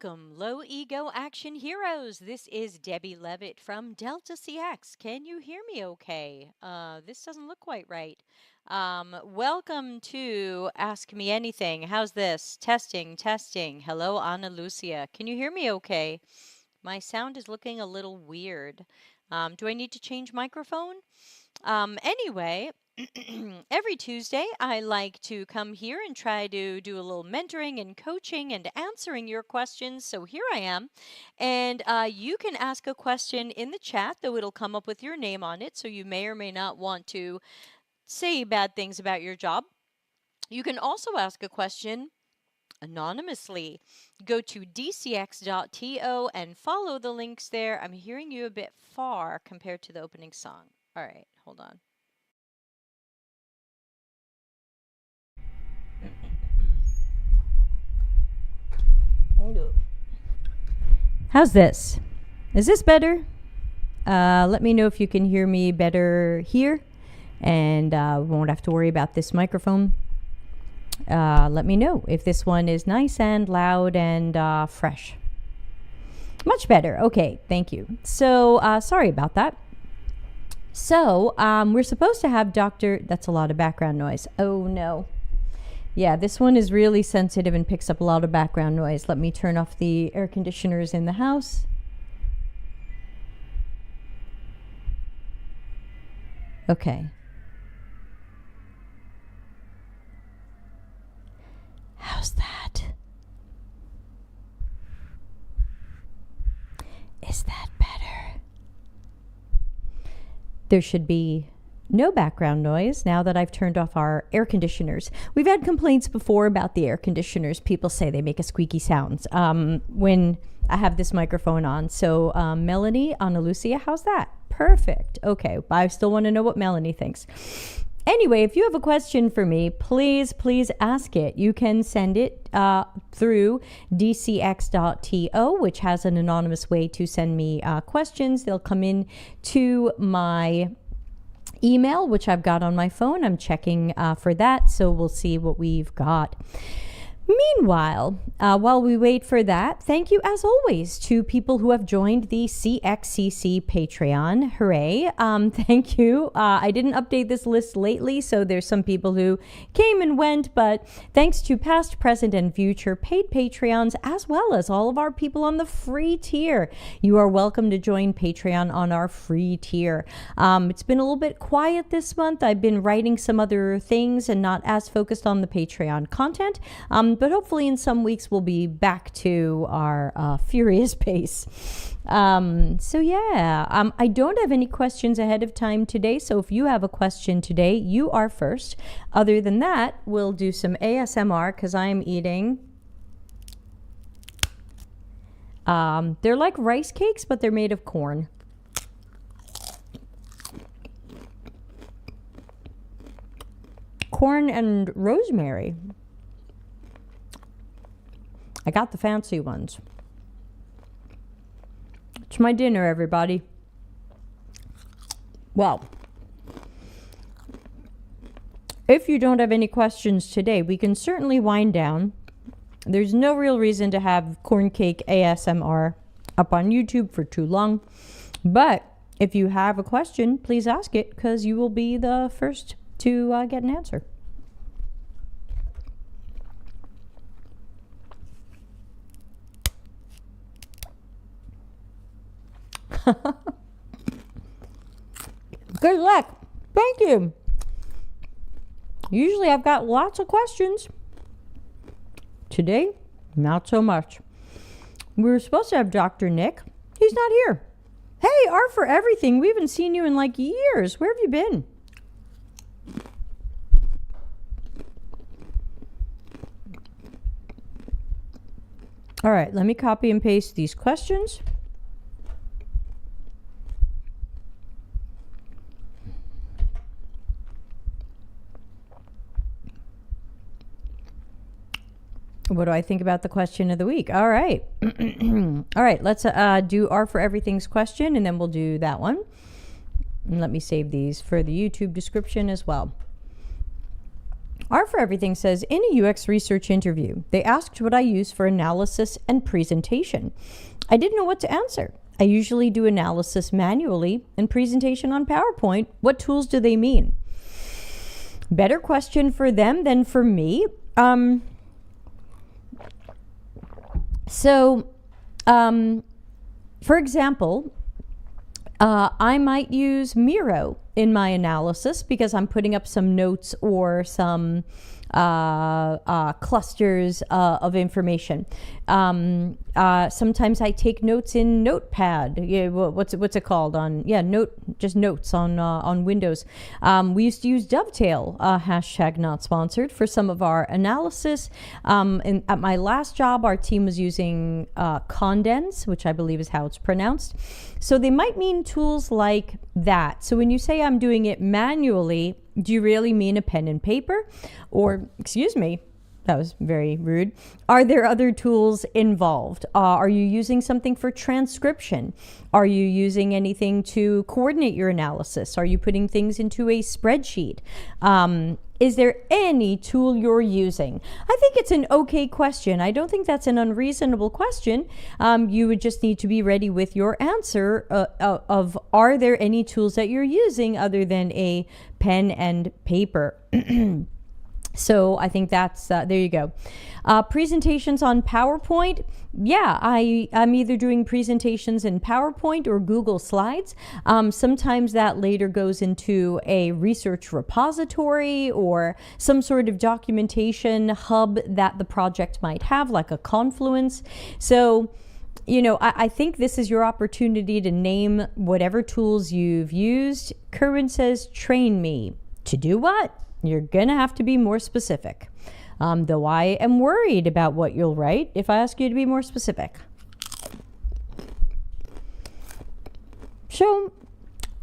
Welcome, low ego action heroes. This is Debbie Levitt from Delta CX. Can you hear me okay? This doesn't look quite right. Welcome to Ask Me Anything. How's this? Testing, testing. Hello, Ana Lucia. Can you hear me okay? My sound is looking a little weird. Do I need to change microphone? Anyway, every Tuesday, I like to come here and try to do a little mentoring and coaching and answering your questions. So here I am. And you can ask a question in the chat, though it'll come up with your name on it. So you may or may not want to say bad things about your job. You can also ask a question anonymously. Go to dcx.to and follow the links there. I'm hearing you a bit far compared to the opening song. All right, hold on. How's this? Is this better? Let me know if you can hear me better here, and we won't have to worry about this microphone. Let me know if this one is nice and loud and fresh. Much better. Okay, thank you. So sorry about that. So we're supposed to have that's a lot of background noise. Oh no. Yeah, this one is really sensitive and picks up a lot of background noise. Let me turn off the air conditioners in the house. Okay. How's that? Is that better? There should be no background noise now that I've turned off our air conditioners. We've had complaints before about the air conditioners. People say they make a squeaky sound when I have this microphone on. So Melanie, Ana Lucia, how's that? Perfect. Okay, I still want to know what Melanie thinks. Anyway, if you have a question for me, please ask it. You can send it through dcx.to, which has an anonymous way to send me questions. They'll come in to my email, which I've got on my phone. I'm checking for that, so we'll see what we've got. Meanwhile, while we wait for that, thank you as always to people who have joined the CXCC Patreon. Hooray. Thank you. I didn't update this list lately, so there's some people who came and went, but thanks to past, present, and future paid Patreons, as well as all of our people on the free tier. You are welcome to join Patreon on our free tier. It's been a little bit quiet this month. I've been writing some other things and not as focused on the Patreon content. But hopefully in some weeks we'll be back to our furious pace. So yeah, I don't have any questions ahead of time today. So if you have a question today, you are first. Other than that, we'll do some ASMR because I'm eating. They're like rice cakes, but they're made of corn. Corn and rosemary. I got the fancy ones. It's my dinner, everybody. Well, if you don't have any questions today, we can certainly wind down. There's no real reason to have corn cake ASMR up on YouTube for too long. But if you have a question, please ask it because you will be the first to get an answer. Good luck. Thank you. Usually I've got lots of questions. Today, not so much. We were supposed to have Dr. Nick. He's not here. Hey, R for everything. We haven't seen you in like years. Where have you been? All right, let me copy and paste these questions. What do I think about the question of the week? All right. All right, let's do R for Everything's question, and then we'll do that one. And let me save these for the YouTube description as well. R for Everything says, in a UX research interview, they asked what I use for analysis and presentation. I didn't know what to answer. I usually do analysis manually and presentation on PowerPoint. What tools do they mean? Better question for them than for me. For example, I might use Miro in my analysis because I'm putting up some notes or some clusters of information. Sometimes I take notes in Notepad. Yeah, what's it called on? Yeah, just notes on Windows. We used to use Dovetail, hashtag not sponsored, for some of our analysis. And at my last job, our team was using Condense, which I believe is how it's pronounced. So they might mean tools like that. So when you say I'm doing it manually, do you really mean a pen and paper? Or, excuse me, that was very rude. Are there other tools involved? Are you using something for transcription? Are you using anything to coordinate your analysis? Are you putting things into a spreadsheet? Is there any tool you're using? I think it's an okay question. I don't think that's an unreasonable question. You would just need to be ready with your answer of are there any tools that you're using other than a pen and paper? So I think that's, there you go. Presentations on PowerPoint. Yeah, I'm either doing presentations in PowerPoint or Google Slides. Sometimes that later goes into a research repository or some sort of documentation hub that the project might have, like a Confluence. So, you know, I think this is your opportunity to name whatever tools you've used. Curran says, train me. To do what? You're going to have to be more specific. Though I am worried about what you'll write if I ask you to be more specific. So,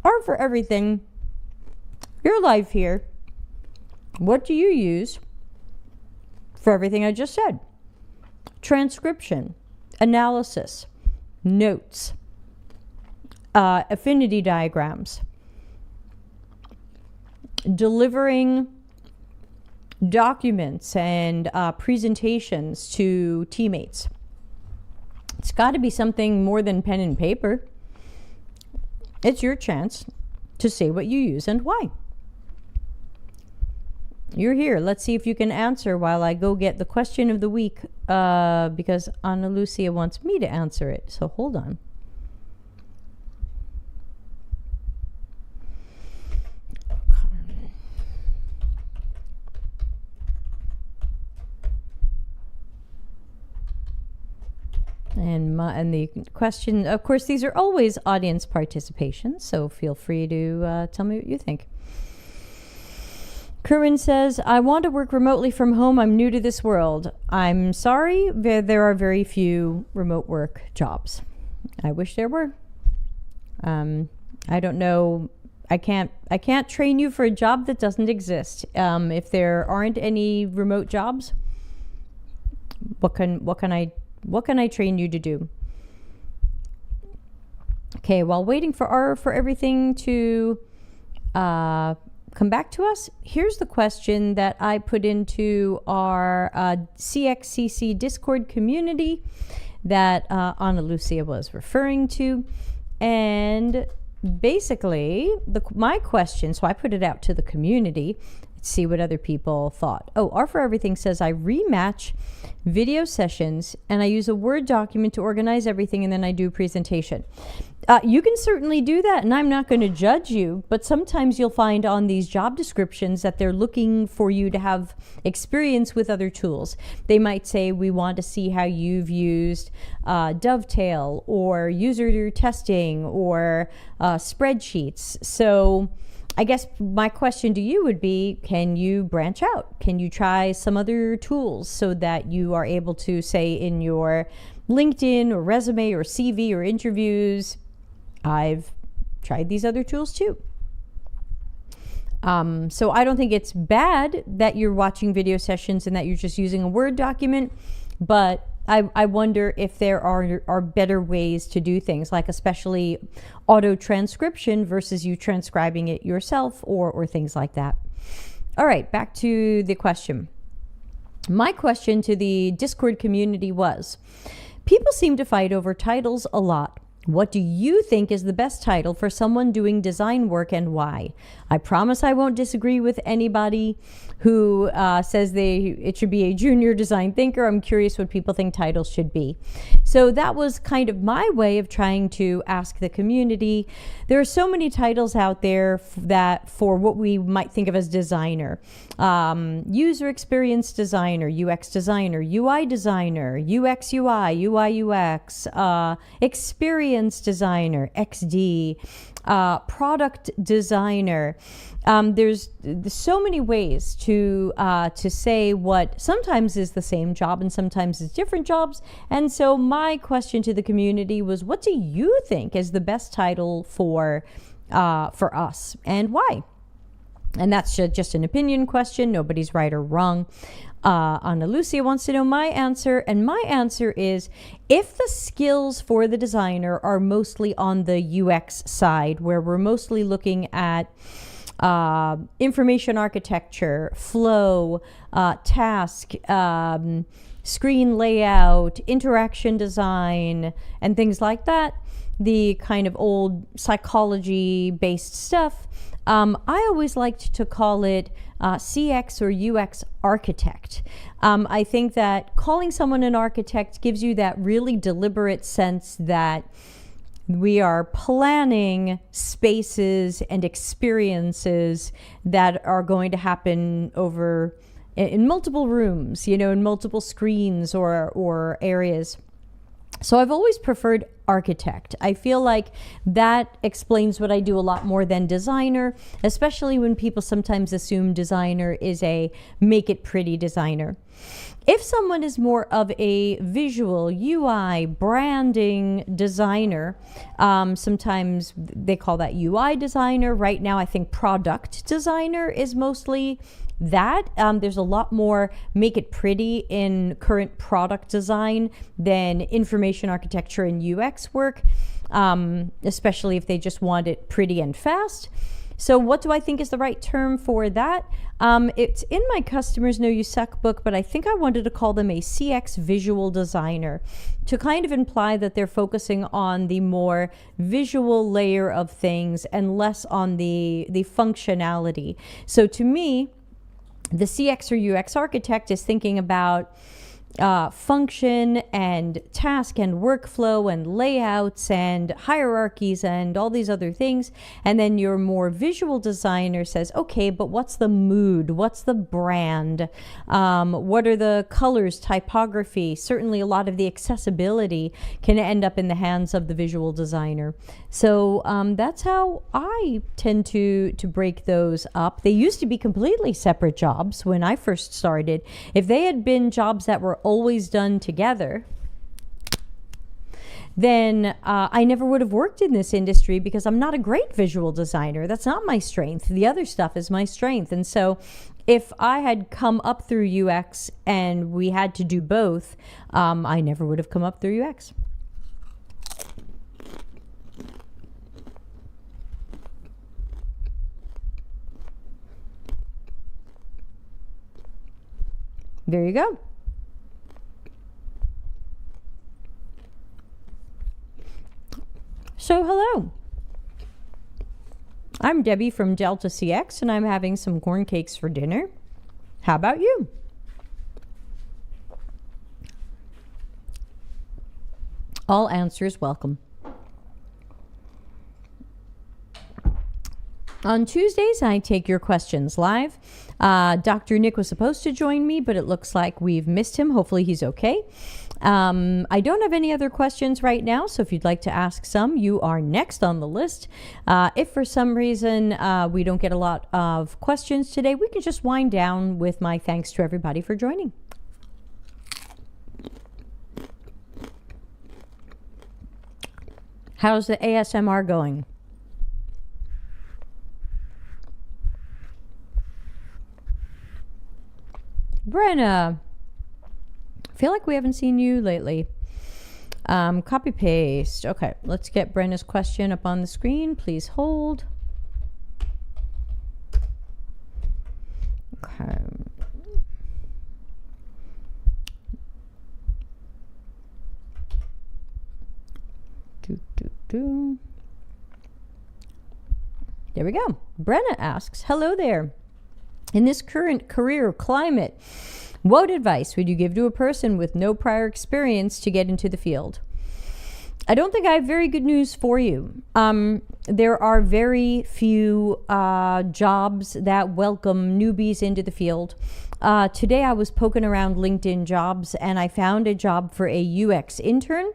R for Everything, your life here. What do you use for everything I just said? Transcription, analysis, notes, affinity diagrams, delivering documents and presentations to teammates. It's got to be something more than pen and paper. It's your chance to say what you use and why. You're here. Let's see if you can answer while I go get the question of the week, because Ana Lucia wants me to answer it. So hold on. And the question, of course, these are always audience participation, so feel free to tell me what you think. Curran says, I want to work remotely from home. I'm new to this world. I'm sorry, there are very few remote work jobs. I wish there were. I don't know. I can't train you for a job that doesn't exist. If there aren't any remote jobs, what can I train you to do? Okay, while waiting for R for Everything to come back to us, here's the question that I put into our CXCC Discord community that Ana Lucia was referring to. And basically, my question, so I put it out to the community, see what other people thought. Oh, R for Everything says, I rematch video sessions and I use a Word document to organize everything, and then I do a presentation. You can certainly do that, and I'm not going to judge you, but sometimes you'll find on these job descriptions that they're looking for you to have experience with other tools. They might say, we want to see how you've used Dovetail or user testing or spreadsheets. So I guess my question to you would be, can you branch out? Can you try some other tools so that you are able to say in your LinkedIn or resume or CV or interviews, I've tried these other tools too. So I don't think it's bad that you're watching video sessions and that you're just using a Word document, but I wonder if there are better ways to do things, like especially auto transcription versus you transcribing it yourself or things like that. All right, back to the question. My question to the Discord community was, people seem to fight over titles a lot. What do you think is the best title for someone doing design work and why? I promise I won't disagree with anybody who says it should be a junior design thinker. I'm curious what people think titles should be. So that was kind of my way of trying to ask the community. There are so many titles out there that for what we might think of as designer. User experience designer, UX designer, UI designer, UX UI, UI UX, experience designer, XD, product designer. There's so many ways to say what sometimes is the same job and sometimes is different jobs. And so my question to the community was, what do you think is the best title for us and why? And that's just an opinion question. Nobody's right or wrong. Ana Lucia wants to know my answer, and my answer is, if the skills for the designer are mostly on the UX side, where we're mostly looking at information architecture, flow, task, screen layout, interaction design, and things like that, the kind of old psychology-based stuff, I always liked to call it CX or UX architect. I think that calling someone an architect gives you that really deliberate sense that we are planning spaces and experiences that are going to happen over in multiple rooms, in multiple screens or areas. So I've always preferred architect. I feel like that explains what I do a lot more than designer, especially when people sometimes assume designer is a make it pretty designer. If someone is more of a visual, UI, branding designer, sometimes they call that UI designer. Right now, I think product designer is mostly that. There's a lot more make it pretty in current product design than information architecture and UX work, especially if they just want it pretty and fast. So what do I think is the right term for that? It's in my Customers Know You Suck book, but I think I wanted to call them a CX visual designer to kind of imply that they're focusing on the more visual layer of things and less on the functionality. So to me, the CX or UX architect is thinking about function and task and workflow and layouts and hierarchies and all these other things. And then your more visual designer says, okay, but what's the mood? What's the brand? What are the colors, typography? Certainly a lot of the accessibility can end up in the hands of the visual designer. So that's how I tend to break those up. They used to be completely separate jobs when I first started. If they had been jobs that were always done together, then I never would have worked in this industry because I'm not a great visual designer. That's not my strength. The other stuff is my strength. And so if I had come up through UX and we had to do both, I never would have come up through UX. There you go. So hello, I'm Debbie from Delta CX and I'm having some corn cakes for dinner. How about you? All answers welcome. On Tuesdays, I take your questions live. Dr. Nick was supposed to join me, but it looks like we've missed him. Hopefully he's okay. I don't have any other questions right now, so if you'd like to ask some, you are next on the list. If for some reason we don't get a lot of questions today, we can just wind down with my thanks to everybody for joining. How's the ASMR going? Brenna, I feel like we haven't seen you lately. Copy paste. Okay, let's get Brenna's question up on the screen. Please hold. There we go. Brenna asks, hello there. In this current career climate, what advice would you give to a person with no prior experience to get into the field? I don't think I have very good news for you. There are very few jobs that welcome newbies into the field. Today I was poking around LinkedIn jobs and I found a job for a UX intern.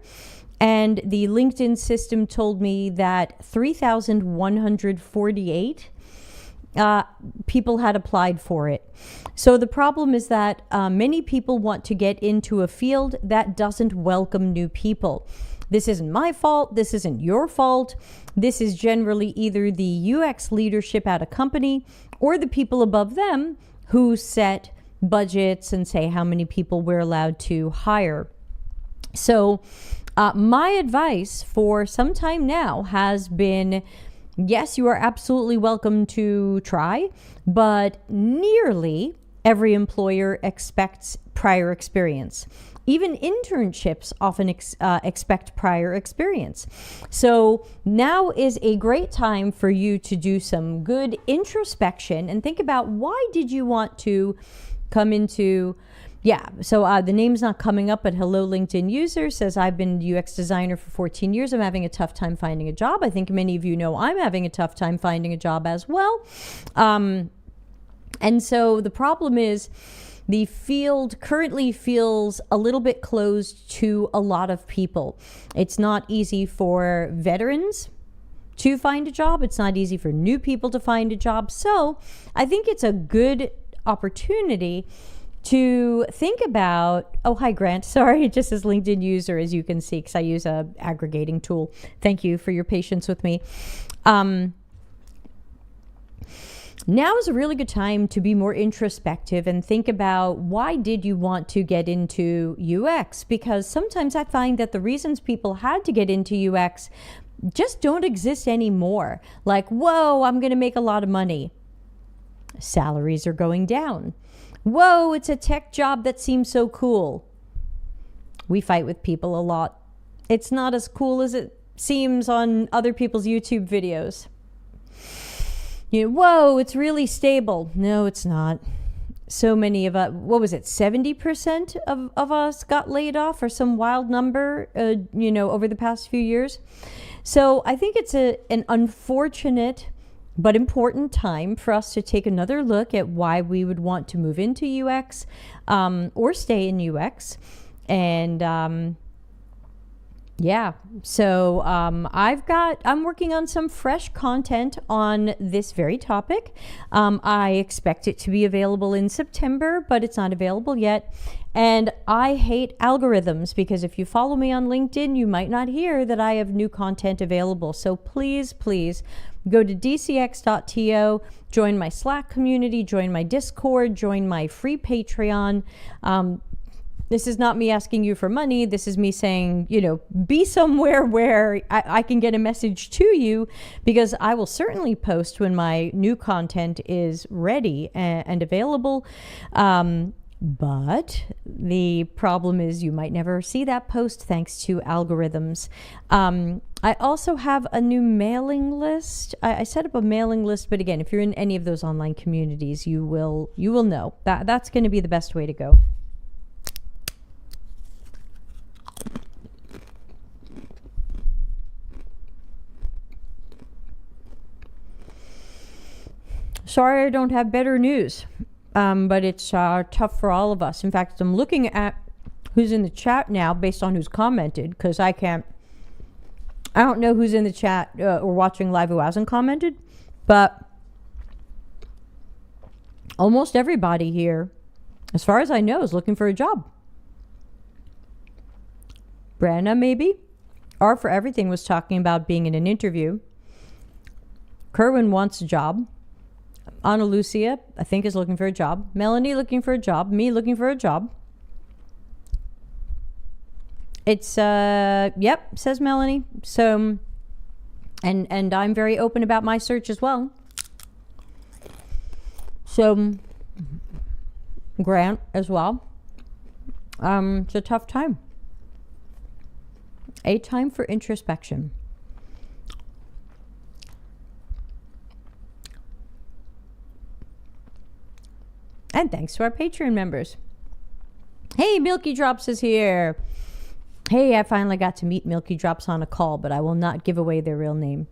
And the LinkedIn system told me that 3,148 people had applied for it. So the problem is that many people want to get into a field that doesn't welcome new people. This isn't my fault. This isn't your fault. This is generally either the UX leadership at a company or the people above them who set budgets and say how many people we're allowed to hire. So my advice for some time now has been, yes, you are absolutely welcome to try, but nearly every employer expects prior experience. Even internships often expect prior experience. So now is a great time for you to do some good introspection and think about, why did you want to come into... So the name's not coming up, but hello LinkedIn user says, I've been UX designer for 14 years. I'm having a tough time finding a job. I think many of you know I'm having a tough time finding a job as well. And so the problem is the field currently feels a little bit closed to a lot of people. It's not easy for veterans to find a job. It's not easy for new people to find a job. So I think it's a good opportunity to think about, oh, hi, Grant. Sorry, it just says LinkedIn user, as you can see, because I use a aggregating tool. Thank you for your patience with me. Now is a really good time to be more introspective and think about, why did you want to get into UX? Because sometimes I find that the reasons people had to get into UX just don't exist anymore. Like, whoa, I'm going to make a lot of money. Salaries are going down. Whoa, it's a tech job that seems so cool. We fight with people a lot. It's not as cool as it seems on other people's YouTube videos. You know, whoa, it's really stable. No, it's not. So many of us, what was it, 70% of us got laid off, or some wild number, over the past few years. So I think it's an unfortunate but important time for us to take another look at why we would want to move into UX or stay in UX. And so I'm working on some fresh content on this very topic. I expect it to be available in September, but it's not available yet. And I hate algorithms, because if you follow me on LinkedIn, you might not hear that I have new content available. So please go to dcx.to, join my Slack community, join my Discord, join my free Patreon. This is not me asking you for money. This is me saying, be somewhere where I can get a message to you, because I will certainly post when my new content is ready and available. But the problem is you might never see that post thanks to algorithms. I also have a new mailing list. I set up a mailing list, but again, if you're in any of those online communities, you will know that that's going to be the best way to go. Sorry I don't have better news. But it's tough for all of us. In fact, I'm looking at who's in the chat now based on who's commented, because I don't know who's in the chat or watching live who hasn't commented, but almost everybody here, as far as I know, is looking for a job. Brenna, maybe? R for Everything was talking about being in an interview. Kerwin wants a job. Ana Lucia, I think, is looking for a job. Melanie looking for a job. Me looking for a job. It's, yep, says Melanie. So, and I'm very open about my search as well. So, Grant as well. It's a tough time. A time for introspection. And thanks to our Patreon members. Hey, Milky Drops is here. Hey, I finally got to meet Milky Drops on a call, but I will not give away their real name.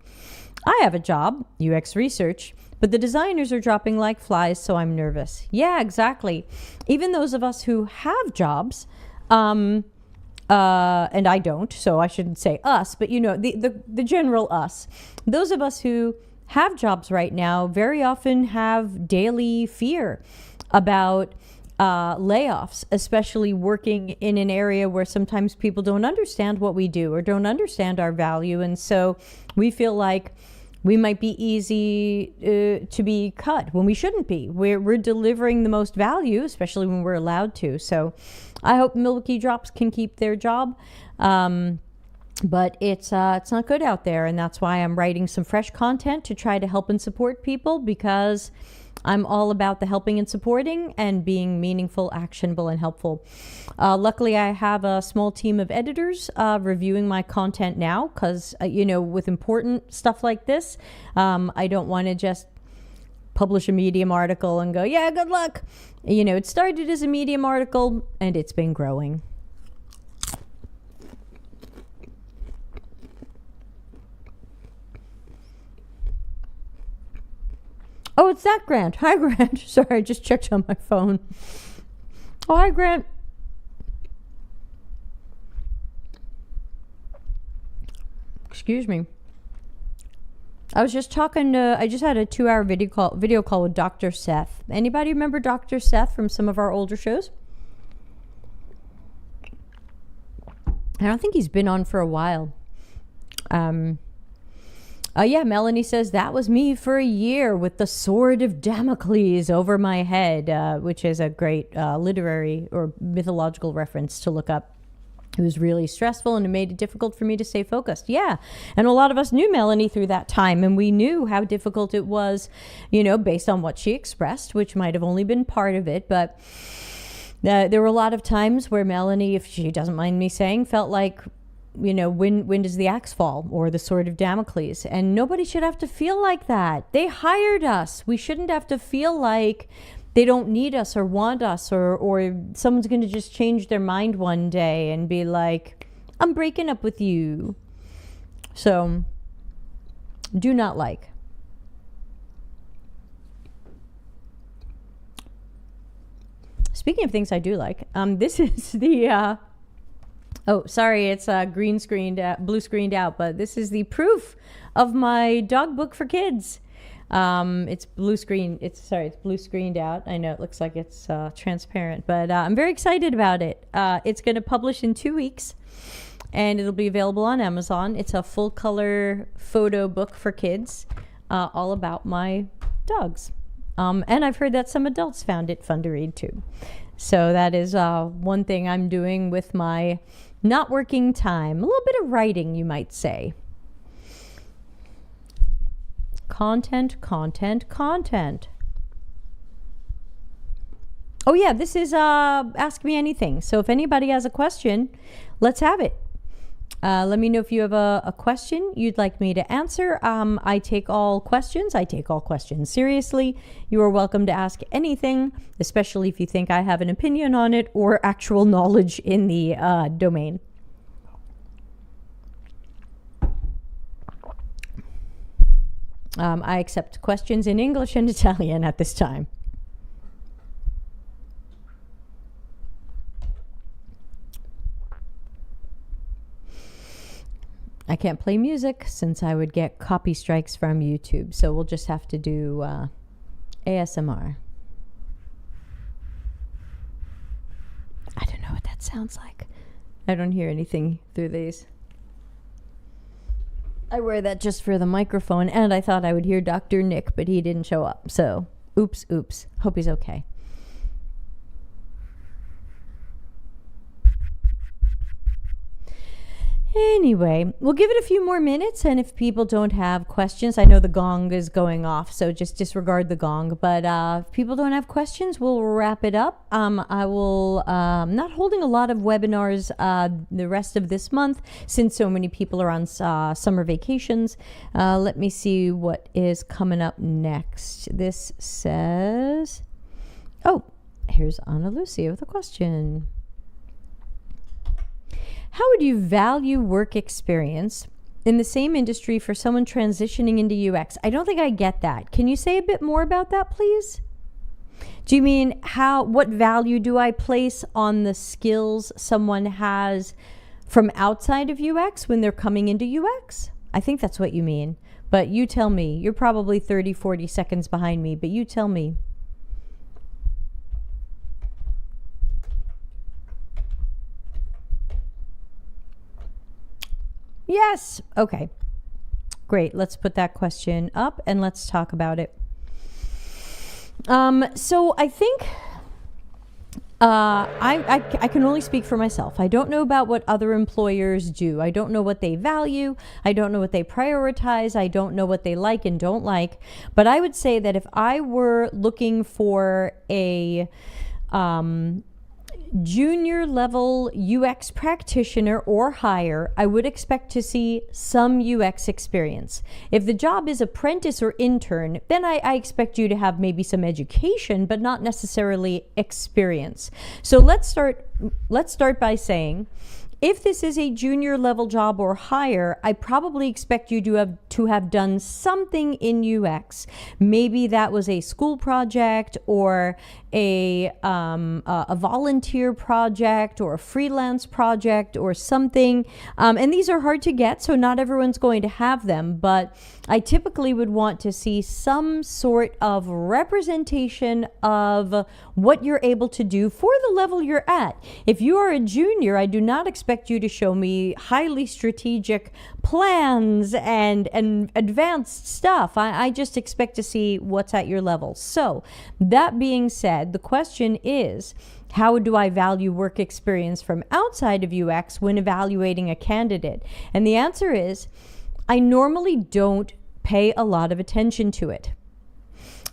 I have a job, UX research, but the designers are dropping like flies, so I'm nervous. Yeah, exactly. Even those of us who have jobs, and I don't, so I shouldn't say us, but the general us. Those of us who have jobs right now very often have daily fear about layoffs, especially working in an area where sometimes people don't understand what we do or don't understand our value. And so we feel like we might be easy to be cut when we shouldn't be. We're delivering the most value, especially when we're allowed to. So I hope Milky Drops can keep their job. But it's not good out there. And that's why I'm writing some fresh content to try to help and support people, because I'm all about the helping and supporting and being meaningful, actionable, and helpful. Luckily, I have a small team of editors reviewing my content now, because, with important stuff like this, I don't want to just publish a Medium article and go, yeah, good luck. It started as a Medium article and it's been growing. Oh, it's that Grant. Hi, Grant. Sorry, I just checked on my phone. Oh, hi, Grant. Excuse me. I was just talking to, I just had a 2-hour video call with Dr. Seth. Anybody remember Dr. Seth from some of our older shows? I don't think he's been on for a while. Yeah, Melanie says, that was me for a year with the sword of Damocles over my head, which is a great literary or mythological reference to look up. It was really stressful and it made it difficult for me to stay focused. Yeah, and a lot of us knew Melanie through that time, and we knew how difficult it was, based on what she expressed, which might have only been part of it, but there were a lot of times where Melanie, if she doesn't mind me saying, felt like, when does the axe fall, or the sword of Damocles? And nobody should have to feel like that. They hired us. We shouldn't have to feel like they don't need us or want us, or someone's going to just change their mind one day and be like, I'm breaking up with you. So, do not like. Speaking of things I do like, this is the... Oh, sorry, it's blue screened out, but this is the proof of my dog book for kids. It's blue screened out. I know it looks like it's transparent, but I'm very excited about it. It's going to publish in 2 weeks, and it'll be available on Amazon. It's a full color photo book for kids, all about my dogs. And I've heard that some adults found it fun to read too. So that is one thing I'm doing with my not working time. A little bit of writing, you might say. Content. Oh yeah, this is Ask Me Anything. So if anybody has a question, let's have it. Let me know if you have a question you'd like me to answer. I take all questions. I take all questions seriously. You are welcome to ask anything, especially if you think I have an opinion on it or actual knowledge in the domain. I accept questions in English and Italian at this time. I can't play music since I would get copy strikes from YouTube, so we'll just have to do ASMR. I don't know what that sounds like. I don't hear anything through these. I wear that just for the microphone, and I thought I would hear Dr. Nick, but he didn't show up, so oops. Hope he's okay. Anyway, we'll give it a few more minutes, and if people don't have questions, I know the gong is going off, so just disregard the gong. But if people don't have questions, we'll wrap it up. I will not holding a lot of webinars the rest of this month since so many people are on summer vacations. Let me see what is coming up next. This says, oh, here's Ana Lucia with a question. How would you value work experience in the same industry for someone transitioning into UX? I don't think I get that. Can you say a bit more about that, please? Do you mean what value do I place on the skills someone has from outside of UX when they're coming into UX? I think that's what you mean. But you tell me. You're probably 30, 40 seconds behind me, but you tell me. Yes. Okay. Great. Let's put that question up and let's talk about it. So I think I can only speak for myself. I don't know about what other employers do. I don't know what they value. I don't know what they prioritize. I don't know what they like and don't like. But I would say that if I were looking for a junior level UX practitioner or higher, I would expect to see some UX experience. If the job is apprentice or intern, then I expect you to have maybe some education, but not necessarily experience. So let's start by saying, if this is a junior level job or higher, I probably expect you to have done something in UX. Maybe that was a school project or a volunteer project or a freelance project or something. And these are hard to get, so not everyone's going to have them. But I typically would want to see some sort of representation of what you're able to do for the level you're at. If you are a junior, I do not expect you to show me highly strategic plans and advanced stuff. I just expect to see what's at your level. So that being said, the question is, how do I value work experience from outside of UX when evaluating a candidate? And the answer is, I normally don't pay a lot of attention to it.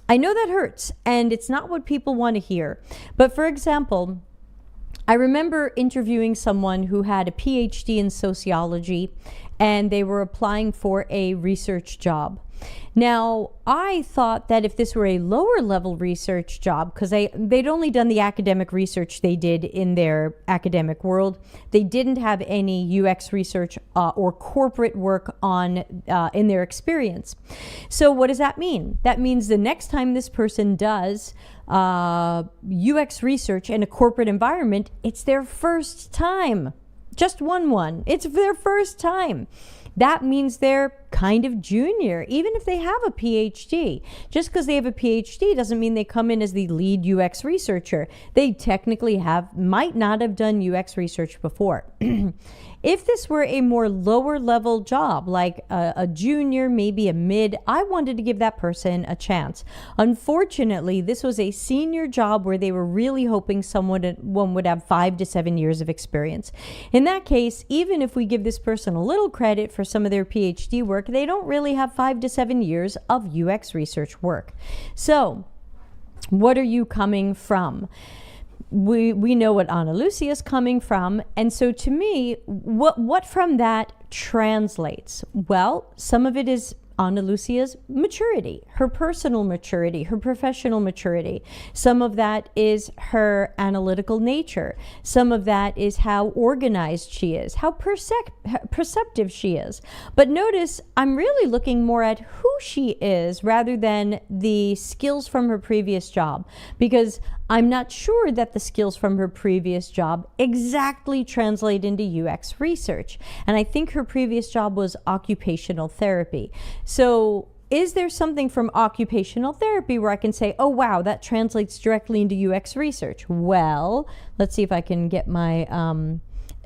I know that hurts, and it's not what people want to hear. But for example, I remember interviewing someone who had a PhD in sociology, and they were applying for a research job. Now, I thought that if this were a lower level research job, because they'd only done the academic research they did in their academic world, they didn't have any UX research or corporate work on in their experience. So what does that mean? That means the next time this person does UX research in a corporate environment, it's their first time. Just one. It's their first time. That means they're kind of junior, even if they have a PhD. Just because they have a PhD doesn't mean they come in as the lead UX researcher. They technically might not have done UX research before. If this were a more lower level job, like a junior, maybe a mid, I wanted to give that person a chance. Unfortunately, this was a senior job where they were really hoping one would have 5 to 7 years of experience. In that case, even if we give this person a little credit for some of their PhD work, they don't really have 5 to 7 years of UX research work. So, what are you coming from? We know what Ana Lucia is coming from, and so to me, what from that translates? Well, some of it is Ana Lucia's maturity, her personal maturity, her professional maturity. Some of that is her analytical nature. Some of that is how organized she is, how perceptive she is. But notice, I'm really looking more at who she is rather than the skills from her previous job, because I'm not sure that the skills from her previous job exactly translate into UX research. And I think her previous job was occupational therapy. So is there something from occupational therapy where I can say, oh, wow, that translates directly into UX research? Well, let's see if I can get my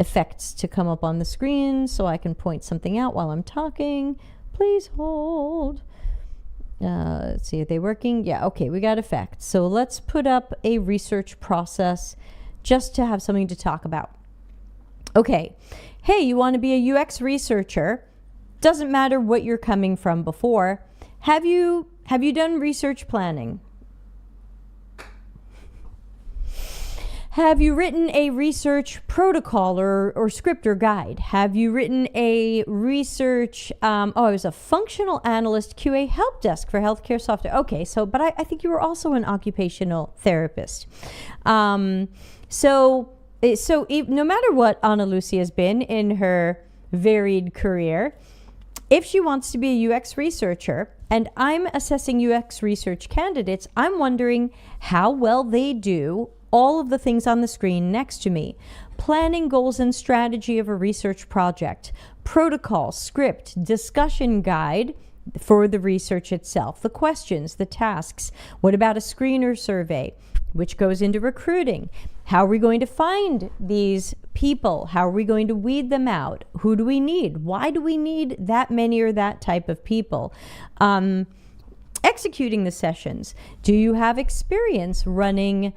effects to come up on the screen so I can point something out while I'm talking. Please hold. Let's see, are they working? Yeah, okay, we got effects. So let's put up a research process just to have something to talk about. Okay. Hey, you want to be a UX researcher? Doesn't matter what you're coming from before. Have you done research planning? Have you written a research protocol or script or guide? Have you written a research, I was a functional analyst QA help desk for healthcare software. Okay, but I think you were also an occupational therapist. So no matter what Ana Lucia has been in her varied career, if she wants to be a UX researcher, and I'm assessing UX research candidates, I'm wondering how well they do all of the things on the screen next to me. Planning goals and strategy of a research project, protocol, script, discussion guide for the research itself, the questions, the tasks. What about a screener survey, which goes into recruiting? How are we going to find these people? How are we going to weed them out? Who do we need? Why do we need that many or that type of people? Executing the sessions. Do you have experience running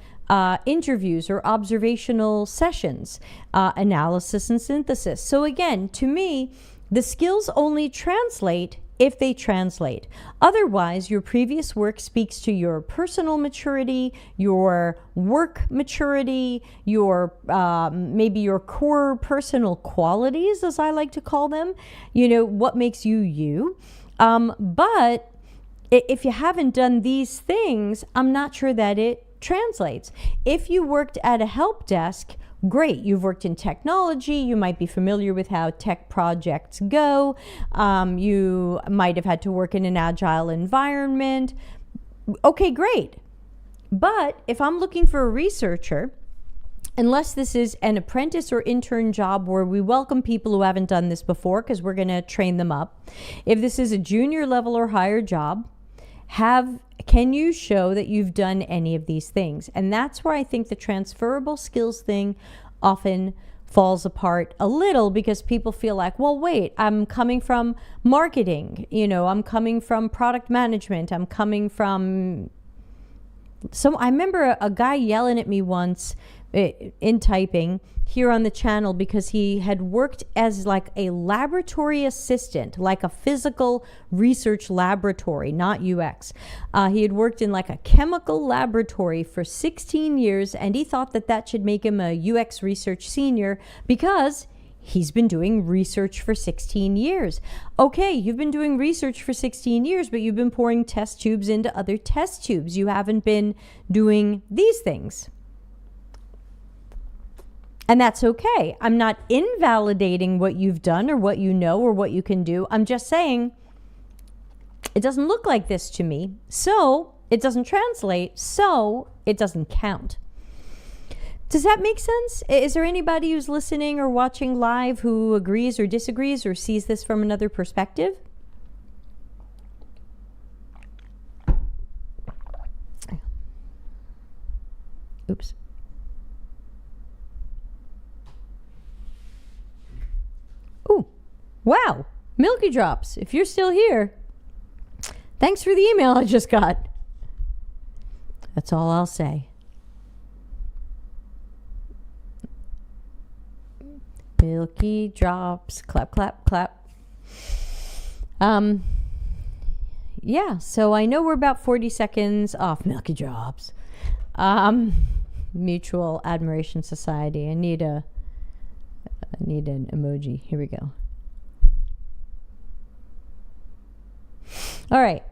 interviews or observational sessions, analysis and synthesis? So again, to me, the skills only translate if they translate. Otherwise, your previous work speaks to your personal maturity, your work maturity, your maybe your core personal qualities, as I like to call them, what makes you you. But if you haven't done these things, I'm not sure that it translates. If you worked at a help desk, great. You've worked in technology. You might be familiar with how tech projects go. You might have had to work in an agile environment. Okay, great. But if I'm looking for a researcher, unless this is an apprentice or intern job where we welcome people who haven't done this before because we're going to train them up. If this is a junior level or higher job, can you show that you've done any of these things? And that's where I think the transferable skills thing often falls apart a little, because people feel like, well, wait, I'm coming from marketing, I'm coming from product management, I'm coming from... So I remember a guy yelling at me once in typing here on the channel because he had worked as like a laboratory assistant, like a physical research laboratory, not UX. He had worked in like a chemical laboratory for 16 years, and he thought that should make him a UX research senior because he's been doing research for 16 years. Okay, you've been doing research for 16 years, but you've been pouring test tubes into other test tubes. You haven't been doing these things. And that's okay. I'm not invalidating what you've done or what you know or what you can do. I'm just saying it doesn't look like this to me, so it doesn't translate, so it doesn't count. Does that make sense? Is there anybody who's listening or watching live who agrees or disagrees or sees this from another perspective? Oops. Ooh, wow. Milky Drops, if you're still here, thanks for the email I just got. That's all I'll say. Milky Drops, clap, clap, clap. Yeah, so I know we're about 40 seconds off Milky Drops. Mutual Admiration Society. I need an emoji. Here we go. All right.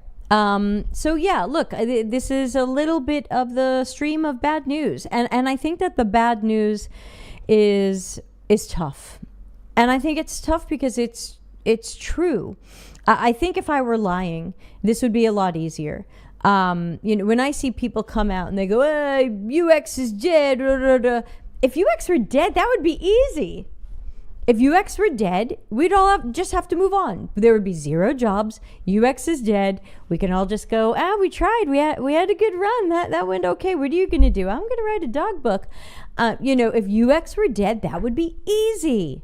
So yeah, look, this is a little bit of the stream of bad news. And I think that the bad news is tough. And I think it's tough because it's true. I think if I were lying, this would be a lot easier. When I see people come out and they go, UX is dead. If UX were dead, that would be easy. If UX were dead, we'd all just have to move on. There would be zero jobs. UX is dead. We can all just go, we tried. We had a good run. That went okay. What are you going to do? I'm going to write a dog book. If UX were dead, that would be easy.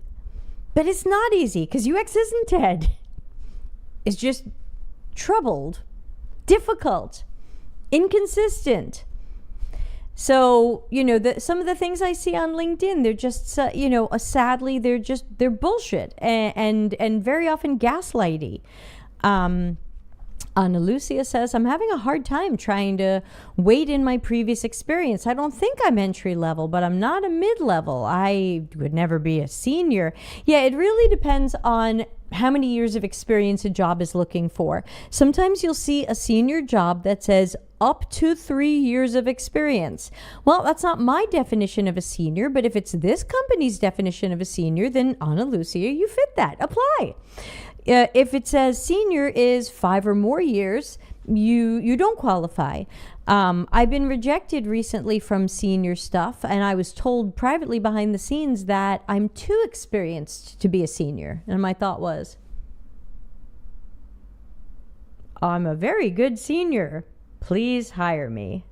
But it's not easy because UX isn't dead. It's just troubled, difficult, inconsistent. So, some of the things I see on LinkedIn, they're just, sadly, they're bullshit and very often gaslighty. Ana Lucia says, I'm having a hard time trying to wait in my previous experience. I don't think I'm entry level, but I'm not a mid-level. I would never be a senior. Yeah, it really depends on how many years of experience a job is looking for. Sometimes you'll see a senior job that says up to 3 years of experience. Well, that's not my definition of a senior, but if it's this company's definition of a senior, then Ana Lucia, you fit that. Apply. If it says senior is 5 or more years, you don't qualify. I've been rejected recently from senior stuff, and I was told privately behind the scenes that I'm too experienced to be a senior. And my thought was, I'm a very good senior. Please hire me.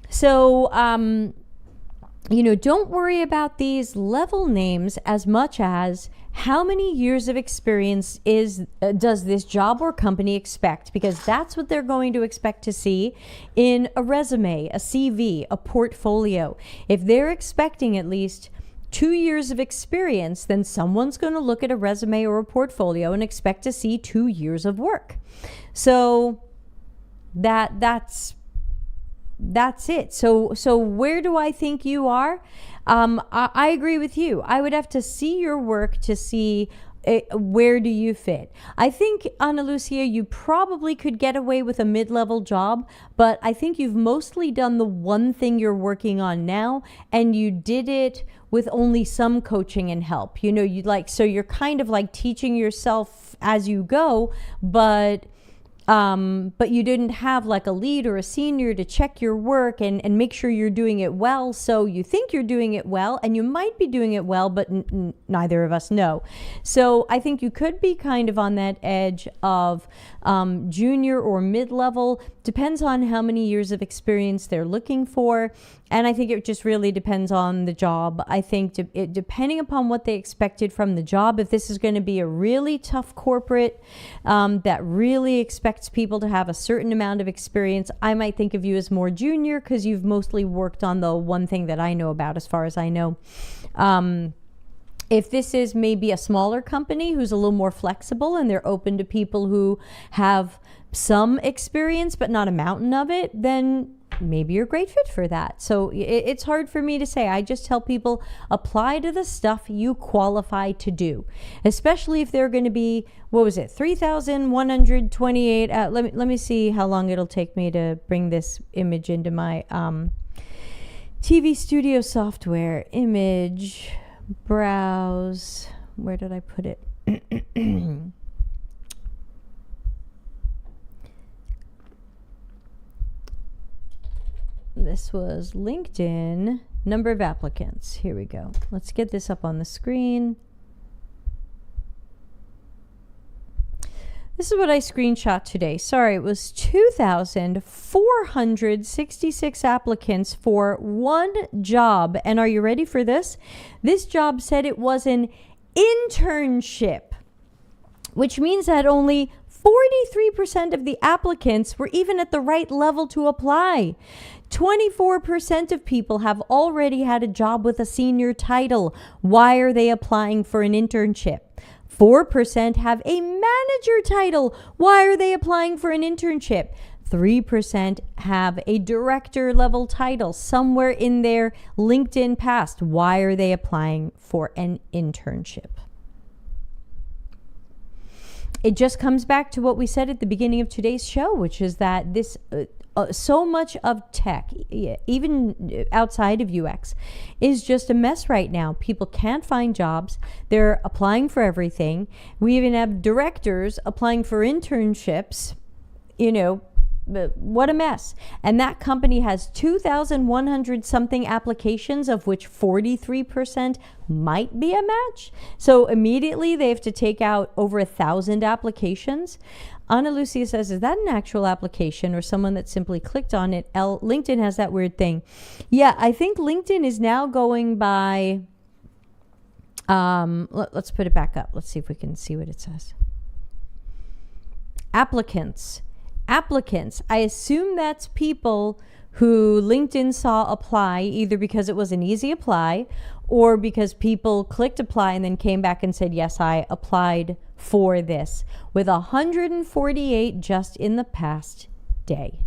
So, don't worry about these level names as much as how many years of experience does this job or company expect? Because that's what they're going to expect to see in a resume, a CV, a portfolio. If they're expecting at least 2 years of experience, then someone's going to look at a resume or a portfolio and expect to see 2 years of work. So that's it. So where do I think you are? I agree with you. I would have to see your work to see where do you fit. I think, Ana Lucia, you probably could get away with a mid-level job, but I think you've mostly done the one thing you're working on now, and you did it with only some coaching and help. So you're kind of like teaching yourself as you go, but you didn't have like a lead or a senior to check your work and make sure you're doing it well. So you think you're doing it well, and you might be doing it well, but neither of us know. So I think you could be kind of on that edge of junior or mid-level. Depends on how many years of experience they're looking for. And I think it just really depends on the job. I think depending upon what they expected from the job, if this is going to be a really tough corporate that really expects people to have a certain amount of experience, I might think of you as more junior because you've mostly worked on the one thing that I know about as far as I know. If this is maybe a smaller company who's a little more flexible and they're open to people who have some experience but not a mountain of it, then maybe you're a great fit for that. So it's hard for me to say. I just tell people apply to the stuff you qualify to do, especially if they're going to be, 3,128. Let me see how long it'll take me to bring this image into my TV studio software. Image, browse. Where did I put it? This was LinkedIn, number of applicants. Here we go. Let's get this up on the screen. This is what I screenshot today. Sorry, it was 2,466 applicants for one job. And are you ready for this? This job said it was an internship, which means that only 43% of the applicants were even at the right level to apply. 24% of people have already had a job with a senior title. Why are they applying for an internship? 4% have a manager title. Why are they applying for an internship? 3% have a director level title somewhere in their LinkedIn past. Why are they applying for an internship? It just comes back to what we said at the beginning of today's show, which is that this so much of tech, even outside of UX, is just a mess right now. People can't find jobs. They're applying for everything. We even have directors applying for internships. What a mess. And that company has 2,100 something applications, of which 43% might be a match. So immediately they have to take out over 1,000 applications. Ana Lucia says, is that an actual application or someone that simply clicked on it? LinkedIn has that weird thing. Yeah, I think LinkedIn is now going by, let's put it back up. Let's see if we can see what it says. Applicants. I assume that's people who LinkedIn saw apply either because it was an easy apply or because people clicked apply and then came back and said, yes, I applied for this, with 148 just in the past day.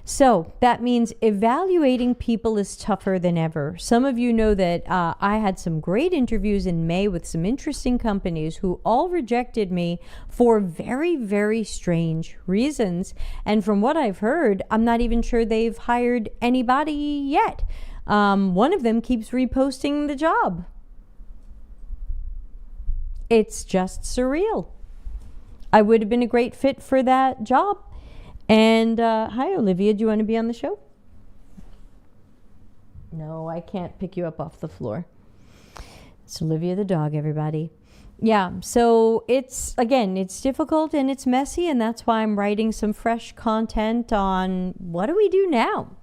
So that means evaluating people is tougher than ever. Some of you know that I had some great interviews in May with some interesting companies who all rejected me for very, very strange reasons. And from what I've heard, I'm not even sure they've hired anybody yet. One of them keeps reposting the job. It's just surreal. I would have been a great fit for that job. And hi, Olivia. Do you want to be on the show? No, I can't pick you up off the floor. It's Olivia the dog, everybody. Yeah, so it's difficult and it's messy, and that's why I'm writing some fresh content on what do we do now?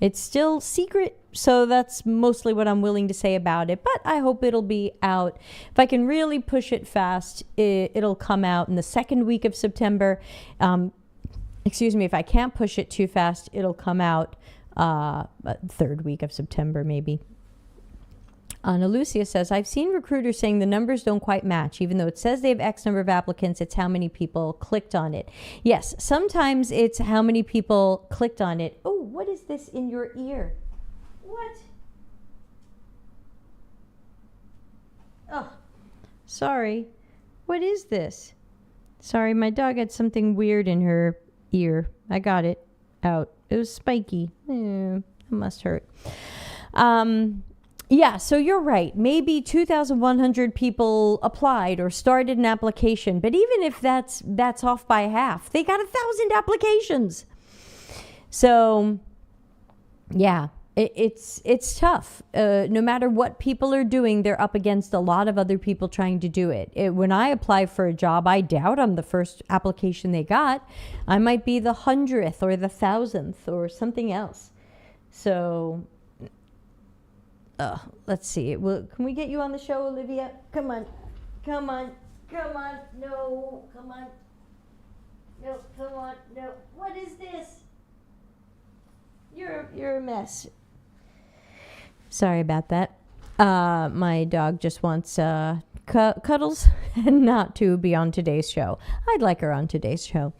It's still secret, so that's mostly what I'm willing to say about it, but I hope it'll be out. If I can really push it fast, it'll come out in the second week of September. If I can't push it too fast, it'll come out third week of September, maybe. Ana Lucia says, I've seen recruiters saying the numbers don't quite match. Even though it says they have X number of applicants, it's how many people clicked on it. Yes, sometimes it's how many people clicked on it. Oh, what is this in your ear? What? Oh, sorry. What is this? Sorry, my dog had something weird in her ear. I got it out. It was spiky. It must hurt. Yeah, so you're right. Maybe 2,100 people applied or started an application, but even if that's off by half, they got 1,000 applications. So, yeah, it's tough. No matter what people are doing, they're up against a lot of other people trying to do it. When I apply for a job, I doubt I'm the first application they got. I might be the 100th or the 1,000th or something else. So, let's see. Can we get you on the show, Olivia? Come on. Come on. Come on. No. Come on. No. Come on. No. What is this? You're a mess. Sorry about that. My dog just wants cuddles and not to be on today's show. I'd like her on today's show.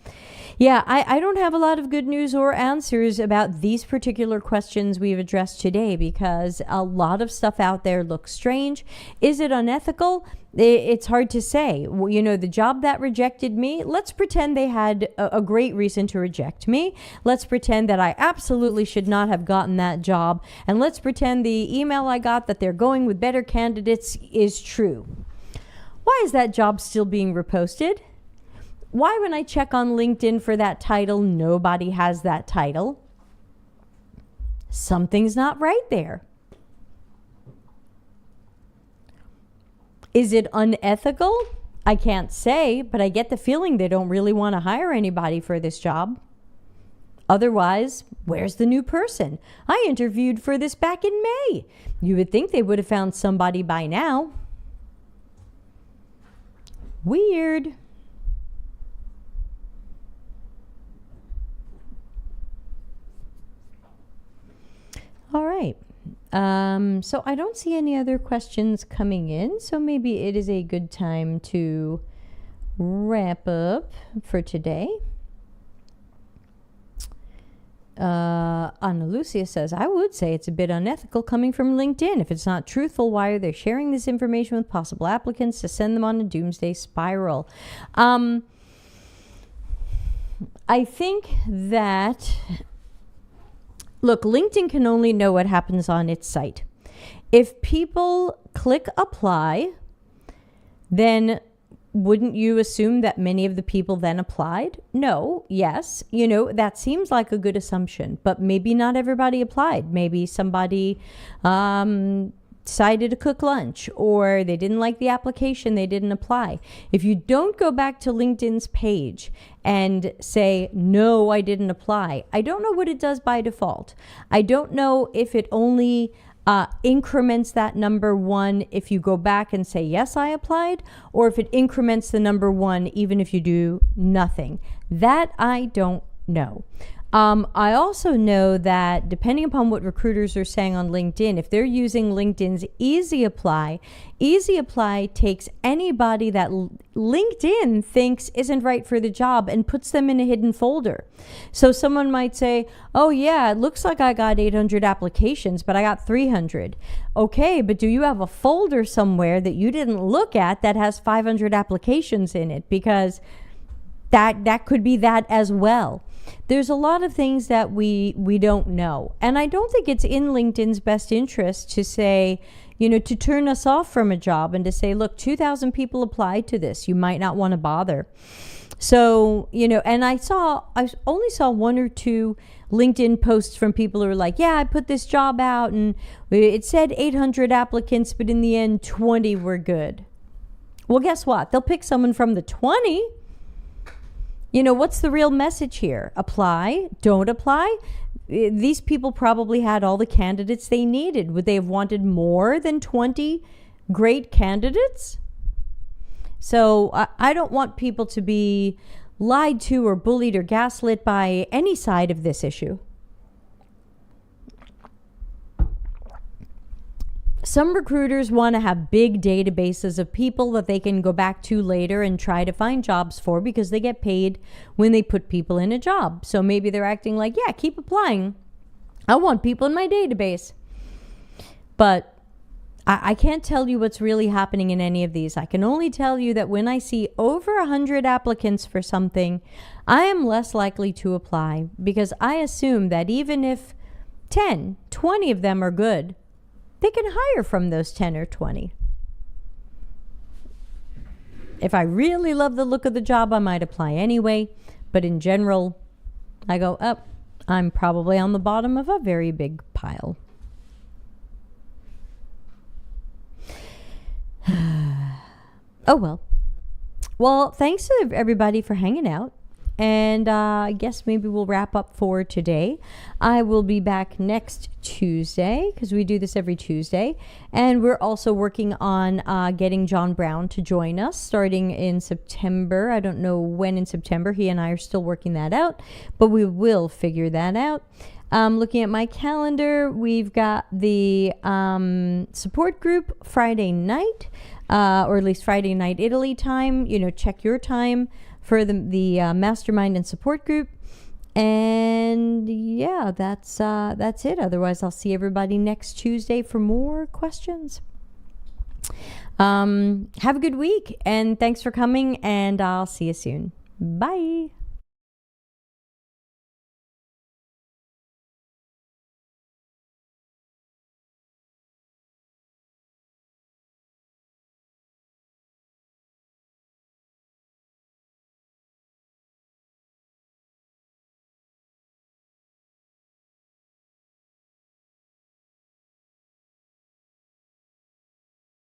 Yeah, I don't have a lot of good news or answers about these particular questions we've addressed today because a lot of stuff out there looks strange. Is it unethical? It's hard to say. You know, the job that rejected me, let's pretend they had a great reason to reject me. Let's pretend that I absolutely should not have gotten that job. And let's pretend the email I got that they're going with better candidates is true. Why is that job still being reposted? Why, when I check on LinkedIn for that title, nobody has that title? Something's not right there. Is it unethical? I can't say, but I get the feeling they don't really want to hire anybody for this job. Otherwise, where's the new person? I interviewed for this back in May. You would think they would have found somebody by now. Weird. All right. So I don't see any other questions coming in, so maybe it is a good time to wrap up for today. Ana Lucia says, I would say it's a bit unethical coming from LinkedIn. If it's not truthful, why are they sharing this information with possible applicants to send them on a doomsday spiral? I think that... Look, LinkedIn can only know what happens on its site. If people click apply, then wouldn't you assume that many of the people then applied? No, yes. You know, that seems like a good assumption, but maybe not everybody applied. Maybe somebody decided to cook lunch, or they didn't like the application, they didn't apply. If you don't go back to LinkedIn's page and say, no, I didn't apply, I don't know what it does by default. I don't know if it only increments that number one if you go back and say, yes, I applied, or if it increments the number one even if you do nothing. That I don't know. I also know that depending upon what recruiters are saying on LinkedIn, if they're using LinkedIn's Easy Apply takes anybody that LinkedIn thinks isn't right for the job and puts them in a hidden folder. So someone might say, oh yeah, it looks like I got 800 applications, but I got 300. Okay, but do you have a folder somewhere that you didn't look at that has 500 applications in it? Because that could be that as well. There's a lot of things that we don't know. And I don't think it's in LinkedIn's best interest to say, to turn us off from a job and to say, look, 2,000 people applied to this. You might not want to bother. So, and I only saw one or two LinkedIn posts from people who are like, yeah, I put this job out and it said 800 applicants, but in the end, 20 were good. Well, guess what? They'll pick someone from the 20. What's the real message here? Apply, don't apply? These people probably had all the candidates they needed. Would they have wanted more than 20 great candidates? So I don't want people to be lied to or bullied or gaslit by any side of this issue. Some recruiters want to have big databases of people that they can go back to later and try to find jobs for because they get paid when they put people in a job. So maybe they're acting like, yeah, keep applying. I want people in my database. But I can't tell you what's really happening in any of these. I can only tell you that when I see over 100 applicants for something, I am less likely to apply because I assume that even if 10, 20 of them are good, they can hire from those 10 or 20. If I really love the look of the job, I might apply anyway. But in general, I go up. I'm probably on the bottom of a very big pile. Oh, well. Well, thanks to everybody for hanging out. And I guess maybe we'll wrap up for today. I will be back next Tuesday because we do this every Tuesday. And we're also working on getting John Brown to join us starting in September. I don't know when in September. He and I are still working that out, but we will figure that out. Looking at my calendar, we've got the support group Friday night, or at least Friday night Italy time. Check your time for the mastermind and support group. And yeah, that's it. Otherwise, I'll see everybody next Tuesday for more questions. Have a good week, and thanks for coming, and I'll see you soon. Bye.